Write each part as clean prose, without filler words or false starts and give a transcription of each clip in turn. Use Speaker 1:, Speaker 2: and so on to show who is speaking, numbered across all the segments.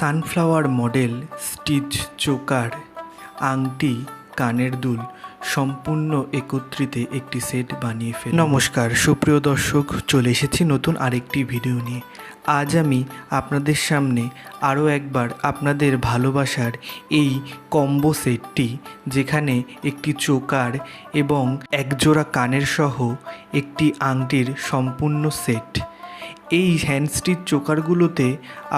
Speaker 1: Sunflower model stitch choker আংটি কানের দুল সম্পূর্ণ একত্রিত একটি সেট বানিয়ে ফেলি। নমস্কার সুপ্রিয় দর্শক, চলে এসেছি নতুন আরেকটি ভিডিও নিয়ে। আজ আমি আপনাদের সামনে আরও একবার আপনাদের ভালোবাসার এই কম্বো সেটটি, যেখানে একটি চোকার এবং একজোড়া কানের সহ একটি আংটির সম্পূর্ণ সেট। এই হ্যান্ড স্টিচ চোকারগুলোতে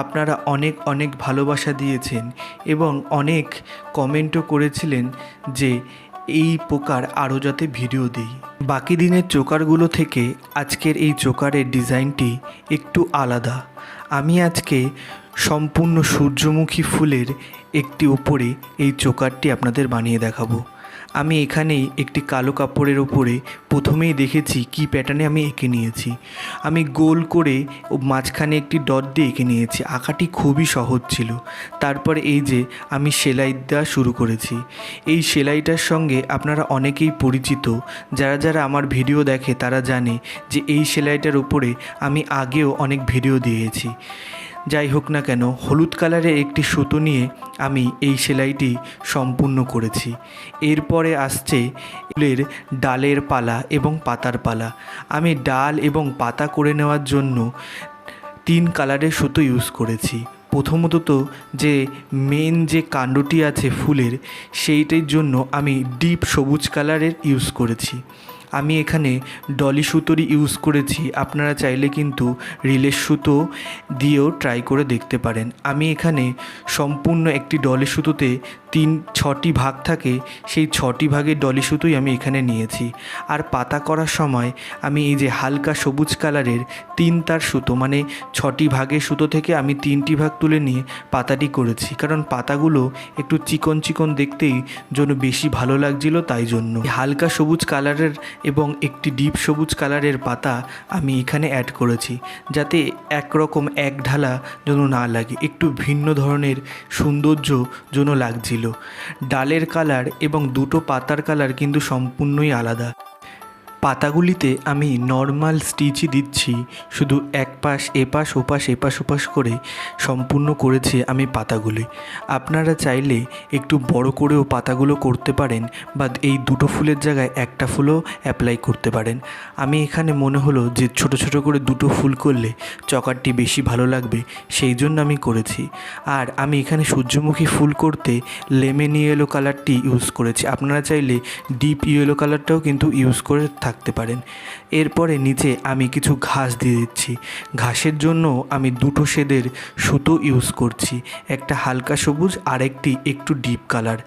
Speaker 1: আপনারা অনেক অনেক ভালোবাসা দিয়েছেন এবং অনেক কমেন্টও করেছিলেন যে এই প্রকার আরও যাতে ভিডিও দিই। বাকি দিনের চোকারগুলো থেকে আজকের এই চোকারের ডিজাইনটি একটু আলাদা। আমি আজকে সম্পূর্ণ সূর্যমুখী ফুলের একটি উপরে এই চোকারটি আপনাদের বানিয়ে দেখাবো। আমি এখানেই একটি কালো কাপড়ের ওপরে প্রথমেই দেখেছি কি প্যাটার্নে আমি এঁকে নিয়েছি। আমি গোল করে মাঝখানে একটি ডট দিয়ে এঁকে নিয়েছি। আঁকাটি খুবই সহজ ছিল। তারপর এই যে আমি সেলাই দেওয়া শুরু করেছি। এই সেলাইটার সঙ্গে আপনারা অনেকেই পরিচিত। যারা যারা আমার ভিডিও দেখে তারা জানে যে এই সেলাইটার উপরে আমি আগেও অনেক ভিডিও দিয়েছি। যাই হোক না কেন, হলুদ কালারের একটি সুতো নিয়ে আমি এই সেলাইটি সম্পূর্ণ করেছি। এরপরে আসছে ফুলের ডালের পালা এবং পাতার পালা। আমি ডাল এবং পাতা করে নেওয়ার জন্য 3 কালারের সুতো ইউজ করেছি। প্রথমত যে মেন যে কাণ্ডটি আছে ফুলের, সেইটির জন্য আমি ডিপ সবুজ কালারের ইউজ করেছি। আমি এখানে ডলি সুতোরই ইউজ করেছি। আপনারা চাইলে কিন্তু রিলের সুতো দিয়েও ট্রাই করে দেখতে পারেন। আমি এখানে সম্পূর্ণ একটি ডলি সুতোতে 6টি ভাগ থাকে, সেই 6টি ভাগের ডলি সুতোই আমি এখানে নিয়েছি। আর পাতা করার সময় আমি এই যে হালকা সবুজ কালারের 3 তার সুতো, মানে 6টি ভাগের সুতো থেকে আমি 3টি ভাগ তুলে নিয়ে পাতাটি করেছি। কারণ পাতাগুলো একটু চিকন চিকন দেখতেই জন্য বেশি ভালো লাগছিল, তাই জন্য হালকা সবুজ কালারের এবং একটি ডিপ সবুজ কালারের পাতা আমি এখানে অ্যাড করেছি, যাতে একরকম এক ঢালা যেন না লাগে, একটু ভিন্ন ধরনের সৌন্দর্য যেন লাগছিল। ডালের কালার এবং দুটো পাতার কালার কিন্তু সম্পূর্ণই আলাদা। পাতাগুলিতে আমি নর্মাল স্টিচই দিচ্ছি, শুধু এক পাশ এপাশ ওপাশ করে সম্পূর্ণ করেছি আমি পাতাগুলি। আপনারা চাইলে একটু বড় করেও পাতাগুলো করতে পারেন, বা এই দুটো ফুলের জায়গায় একটা ফুলও অ্যাপ্লাই করতে পারেন। আমি এখানে মনে হলো যে ছোট ছোট করে দুটো ফুল করলে চকারটি বেশি ভালো লাগবে, সেই জন্য আমি করেছি। আর আমি এখানে সূর্যমুখী ফুল করতে লেমন ইয়েলো কালারটি ইউজ করেছি। আপনারা চাইলে ডিপ ইয়েলো কালারটাও কিন্তু ইউজ করে থাকতে পারেন। এরপরে নিচে আমি কিছু ঘাস দিয়ে দিচ্ছি। ঘাসের জন্য আমি 2 শেডের সুতো ইউজ করছি, একটা হালকা সবুজ আর একটু ডিপ কালার।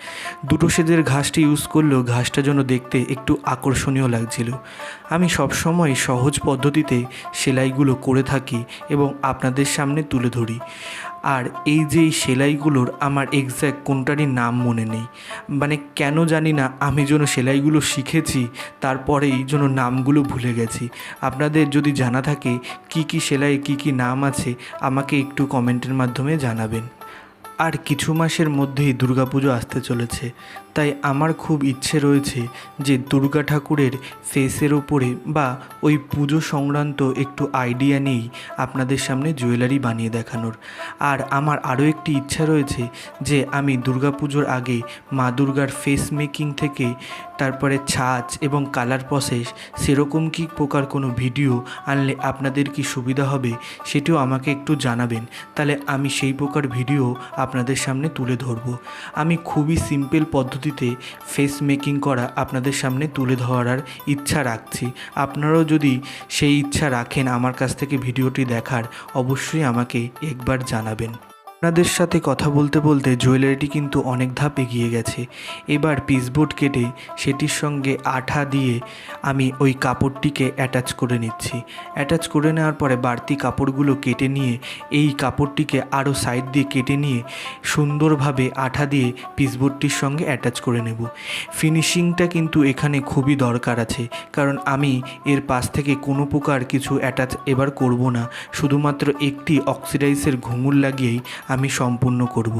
Speaker 1: 2 শেডের ঘাসটি ইউজ করলেও ঘাসটা যেন দেখতে একটু আকর্ষণীয় লাগছিল। আমি সবসময় সহজ পদ্ধতিতে সেলাইগুলো করে থাকি এবং আপনাদের সামনে তুলে ধরি। আর এই যে এই সেলাইগুলোর আমার এক্স্যাক্ট কোনটারই নাম মনে নেই, মানে কেন জানি না, আমি যেন সেলাইগুলো শিখেছি তারপরেই যেন নামগুলো ভুলে গেছি। আপনাদের যদি জানা থাকে কি কি সেলাই কি কি নাম আছে, আমাকে একটু কমেন্টের মাধ্যমে জানাবেন। আর কিছু মাসের মধ্যেই দুর্গাপুজো আসতে চলেছে, তাই আমার খুব ইচ্ছে রয়েছে যে দুর্গা ঠাকুরের ফেসের ওপরে বা ওই পুজো সংক্রান্ত একটু আইডিয়া নিয়েই আপনাদের সামনে জুয়েলারি বানিয়ে দেখানোর। আর আমার আরও একটি ইচ্ছা রয়েছে যে আমি দুর্গাপুজোর আগে মা দুর্গার ফেস মেকিং থেকে তারপরে ছাঁচ এবং কালার প্রসেস, সেরকম কি প্রকার কোনো ভিডিও আনলে আপনাদের কি সুবিধা হবে সেটিও আমাকে একটু জানাবেন। তাহলে আমি সেই প্রকার ভিডিও আপনাদের সামনে তুলে ধরব। আমি খুবই সিম্পল পদ্ধতিতে ফেস মেকিং করা আপনাদের সামনে তুলে ধরার ইচ্ছা রাখছি। আপনারাও যদি সেই ইচ্ছা রাখেন আমার কাছ থেকে ভিডিওটি দেখার, অবশ্যই আমাকে একবার জানাবেন। আপনাদের সাথে কথা বলতে বলতে জুয়েলারিটি কিন্তু অনেক ধাপ এগিয়ে গেছে। এবার পিসবোর্ড কেটে সেটির সঙ্গে আঠা দিয়ে আমি ওই কাপড়টিকে অ্যাটাচ করে নিচ্ছি। অ্যাটাচ করে নেওয়ার পরে বাড়তি কাপড়গুলো কেটে নিয়ে এই কাপড়টিকে আরও সাইড দিয়ে কেটে নিয়ে সুন্দরভাবে আঠা দিয়ে পিসবোর্ডটির সঙ্গে অ্যাটাচ করে নেব। ফিনিশিংটা কিন্তু এখানে খুবই দরকার আছে, কারণ আমি এর পাশ থেকে কোনো প্রকার কিছু অ্যাটাচ এবার করব না, শুধুমাত্র একটি অক্সিডাইজের ঘুঙুর লাগিয়েই আমি সম্পূর্ণ করব।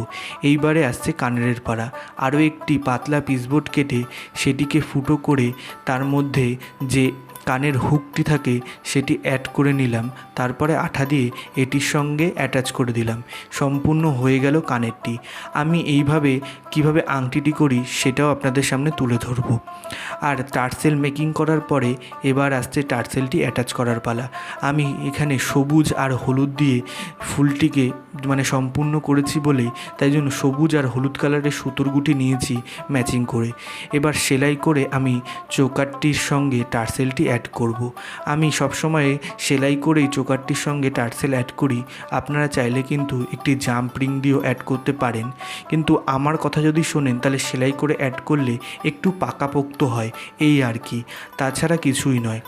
Speaker 1: এইবারে আসছে কানেরের পাড়া। আরও একটি পাতলা পিসবোর্ড কেটে সেটিকে ফুটো করে তার মধ্যে যে কানের হুকটি থাকে সেটি অ্যাড করে নিলাম, তারপরে আঠা দিয়ে এটির সঙ্গে অ্যাটাচ করে দিলাম। সম্পূর্ণ হয়ে গেল কানেরটি। আমি এইভাবে কিভাবে আংটিটি করি সেটাও আপনাদের সামনে তুলে ধরবো। আর টার্সেল মেকিং করার পরে এবার আসছে টার্সেলটি অ্যাটাচ করার পালা। আমি এখানে সবুজ আর হলুদ দিয়ে ফুলটিকে সম্পূর্ণ করেছি বলেই তাই জন্য সবুজ আর হলুদ কালারের সুতোর গুটি নিয়েছি ম্যাচিং করে। এবার সেলাই করে আমি চোকারটির সঙ্গে টার্সেলটি অ্যাড করব। আমি সবসময় সেলাই করেই চোকারটির সঙ্গে টার্সেল অ্যাড করি। আপনারা চাইলে কিন্তু একটি জাম্প রিং দিয়েও অ্যাড করতে পারেন, কিন্তু আমার কথা যদি শোনেন তাহলে সেলাই করে অ্যাড করলে একটু পাকাপোক্ত হয়, এই আর কি, তাছাড়া কিছুই নয়।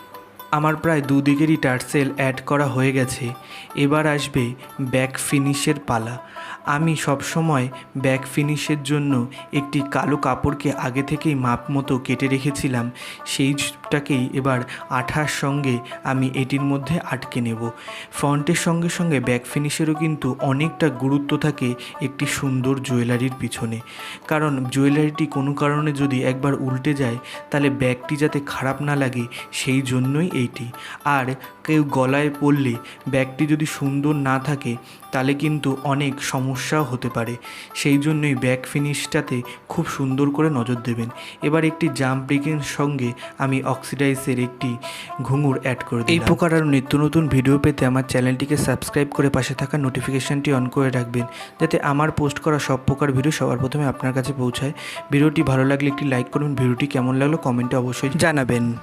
Speaker 1: আমার প্রায় দুদিকেরই টার্সেল অ্যাড করা হয়ে গেছে। এবার আসবে ব্যাক ফিনিশের পালা। আমি সবসময় ব্যাক ফিনিশের জন্য একটি কালো কাপড়কে আগে থেকেই মাপ মতো কেটে রেখেছিলাম, সেইটাকেই এবার আঠার সঙ্গে আমি এটির মধ্যে আটকে নেব। ফ্রন্টের সঙ্গে সঙ্গে ব্যাক ফিনিশেরও কিন্তু অনেকটা গুরুত্ব থাকে একটি সুন্দর জুয়েলারির পিছনে, কারণ জুয়েলারিটি কোনো কারণে যদি একবার উল্টে যায় তাহলে ব্যাগটি যাতে খারাপ না লাগে সেই জন্যই এইটি। আর কেউ গলায় পরলে ব্যাগটি যদি সুন্দর না থাকে তাহলে কিন্তু অনেক সমস্যাও হতে পারে, সেই জন্যই ব্যাক ফিনিশটাতে খুব সুন্দর করে নজর দেবেন। এবার একটি জাম্প রিংয়ের সঙ্গে আমি অক্সিডাইজের একটি ঘুঙুর অ্যাড করে দিই। এই প্রকার আরও নিত্য নতুন ভিডিও পেতে আমার চ্যানেলটিকে সাবস্ক্রাইব করে পাশে থাকা নোটিফিকেশানটি অন করে রাখবেন, যাতে আমার পোস্ট করা সব প্রকার ভিডিও সবার প্রথমে আপনার কাছে পৌঁছায়। ভিডিওটি ভালো লাগলে একটি লাইক করবেন, ভিডিওটি কেমন লাগলো কমেন্টে অবশ্যই জানাবেন।